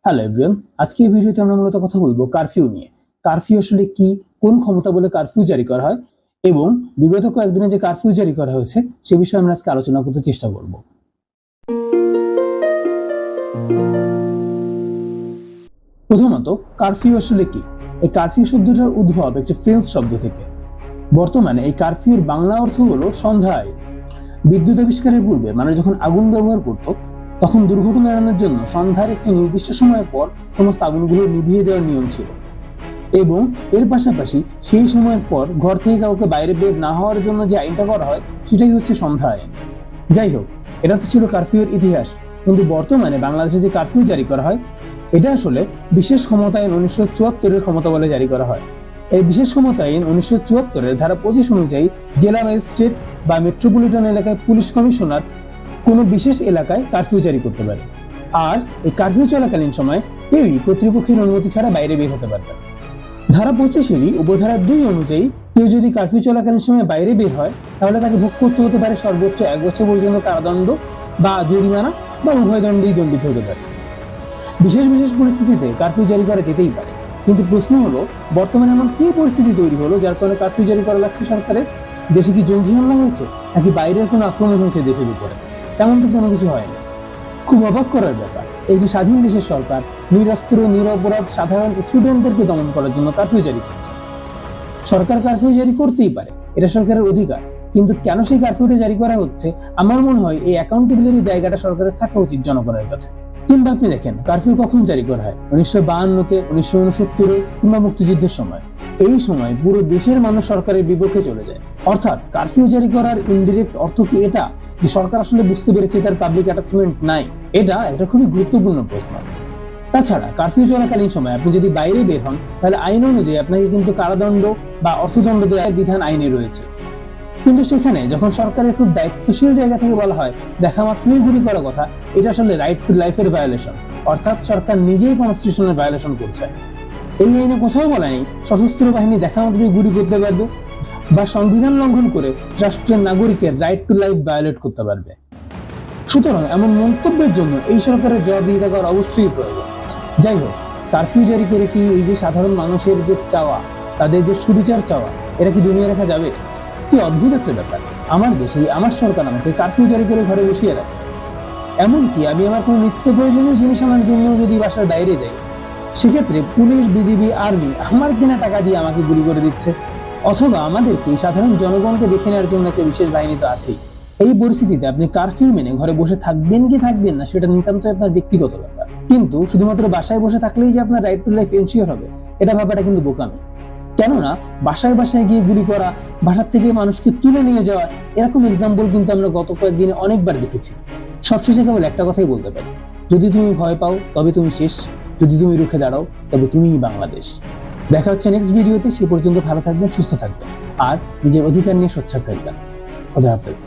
Hello everyone, আজকে এই ভিডিওতে আমরা মূলত কথা বলবো কারফিউ নিয়ে। কারফিউ আসলে কি, কোন ক্ষমতা বলে কারফিউ জারি করা হয় এবং বিগত কয়েকদিনে যে কারফিউ জারি করা হয়েছে সে বিষয়ে আমরা আজকে আলোচনা করতে চেষ্টা করব। প্রথমত, কারফিউ আসলে কি? এই কারফিউ শব্দটার উদ্ভব একটি ফ্রেঞ্চ শব্দ থেকে। বর্তমানে এই কারফিউর বাংলা অর্থ হলো সন্ধ্যা আইন। বিদ্যুৎ আবিষ্কারের পূর্বে মানুষ যখন আগুন ব্যবহার করত তখন দুর্ঘটনা এড়ানোর জন্য সন্ধ্যার একটি নির্দিষ্ট সময়ের পর সমস্ত আগুনগুলো নিভিয়ে দেওয়ার নিয়ম ছিল এবং এর পাশাপাশি সেই সময়ের পর ঘর থেকে কাউকে বাইরে বের না হওয়ার জন্য যে আইনটা করা হয় সেটাই হচ্ছে সন্ধ্যা আইন। যাই হোক, এটা তো ছিল কারফিউর ইতিহাস, কিন্তু বর্তমানে বাংলাদেশে যে কারফিউ জারি করা হয় এটা আসলে বিশেষ ক্ষমতা আইন 1974-এর ক্ষমতা বলে জারি করা হয়। এই বিশেষ ক্ষমতা আইন 1974-এর ধারা 25 অনুযায়ী জেলা ম্যাজিস্ট্রেট বা মেট্রোপলিটন এলাকায় পুলিশ কমিশনার কোনো বিশেষ এলাকায় কারফিউ জারি করতে পারে, আর এই কারফিউ চলাকালীন সময় কেউই কর্তৃপক্ষের অনুমতি ছাড়া বাইরে বের হতে পারবে। ধারা 25-এরই উপধারা 2 অনুযায়ী কেউ যদি কারফিউ চলাকালীন সময় বাইরে বের হয় তাহলে তাকে ভোগ করতে হতে পারে সর্বোচ্চ 1 বছর পর্যন্ত কারাদণ্ড বা জরিমানা বা উভয় দণ্ডেই দণ্ডিত হতে পারে। বিশেষ বিশেষ পরিস্থিতিতে কারফিউ জারি করা যেতেই পারে, কিন্তু প্রশ্ন হলো বর্তমানে এমন কি পরিস্থিতি তৈরি হলো যার কারণে কারফিউ জারি করা লাগছে সরকারের? দেশে কি জঙ্গি হামলা হয়েছে, নাকি বাইরের কোনো আক্রমণ হয়েছে দেশের উপরে? তেমন তো কোনো কিছু হয়নি। খুব অবাক করার ব্যাপার, একটি স্বাধীন দেশের সরকার নিরস্ত্র নিরপরাধ সাধারণ স্টুডেন্টদেরকে দমন করার জন্য কারফিউ জারি করছে। সরকার কারফিউ জারি করতেই পারে, এটা সরকারের অধিকার, কিন্তু কেন সেই কারফিউটা জারি করা হচ্ছে? আমার মনে হয় এই অ্যাকাউন্টেবিলিটির জায়গাটা সরকারের থাকা উচিত জনগণের কাছে। কিংবা আপনি দেখেন, কারফিউ কখন জারি করা হয়? 1952-তে, 1969-এ কিংবা মুক্তিযুদ্ধের সময়। এই সময় পুরো দেশের মানুষ সরকারের বিপক্ষে চলে যায়। অর্থাৎ কারফিউ জারি করার ইনডিরেক্ট অর্থ কি এটা যে সরকার আসলে বুঝতে পেরেছে তার পাবলিক অ্যাটাচমেন্ট নাই? এটা একটা খুবই গুরুত্বপূর্ণ প্রশ্ন। তাছাড়া কারফিউ চলাকালীন সময় আপনি যদি বাইরে বের হন তাহলে আইন অনুযায়ী আপনাকে কিন্তু কারাদণ্ড বা অর্থদণ্ড দেওয়ার বিধান আইনে রয়েছে। কিন্তু সেখানে যখন সরকারের খুব দায়িত্বশীল জায়গা থেকে বলা হয় দেখা মাত্রই গুলি করার কথা, এটা আসলে রাইট টু লাইফের ভায়োলেশন, অর্থাৎ সরকার নিজেই কনস্টিটিউশনের ভায়োলেশন করছে। এই আইনে কোথাও বলা নেই সশস্ত্র বাহিনী দেখা মাত্রই গুলি করতে পারবে বা সংবিধান লঙ্ঘন করে রাষ্ট্রের নাগরিকের রাইট টু লাইফ ভায়োলেট করতে পারবে। সুতরাং এমন মন্তব্যের জন্য এই সরকারের জবাবদিহিতা করা অবশ্যই প্রয়োজন। যাই হোক, কারফিউ জারি করে কি এই যে সাধারণ মানুষের যে চাওয়া, তাদের যে সুবিচার চাওয়া, এটা কি দুনিয়া রাখা যাবে? কি অদ্ভুত একটা ব্যাপার। আমার দেশে আমার সরকার আমাকে কারফিউ জারি করে ঘরে বসিয়ে রাখছে। এমনকি আমি আমার কোনো নিত্য প্রয়োজনীয় জিনিস আনার জন্য যদি বাসার বাইরে যাই, সেক্ষেত্রে পুলিশ, বিজিবি, আর্মি আমার কিনা টাকা দিয়ে আমাকে গুলি করে দিচ্ছে। অথবা আমাদেরকে সাধারণ জনগণকে দেখে নেওয়ার জন্য একটা বিশেষ বাহিনী তো আছেই। এই পরিস্থিতিতে আপনি কারফিউ মেনে ঘরে বসে থাকবেন কি থাকবেন না সেটা নিতান্ত আপনার ব্যক্তিগত ব্যাপার, কিন্তু শুধুমাত্র বাসায় বসে থাকলেই যে আপনার রাইট টু লাইফ এনশিওর হবে এটা ভাবাটা কিন্তু বোকামি। কেননা বাসায় বাসায় গিয়ে গুলি করা, বাসার থেকে মানুষকে তুলে নিয়ে যাওয়া, এরকম এক্সাম্পল কিন্তু আমরা গত কয়েকদিনে অনেকবার দেখেছি। সবশেষে কেবল একটা কথাই বলতে পারি, যদি তুমি ভয় পাও তবে তুমি শেষ, যদি তুমি রুখে দাঁড়াও তবে তুমিই বাংলাদেশ। দেখা হচ্ছে নেক্সট ভিডিওতে। সে পর্যন্ত ভালো থাকবেন, সুস্থ থাকবেন আর নিজের অধিকার নিয়ে সোচ্চার থাকবেন। খোদা হাফেজ।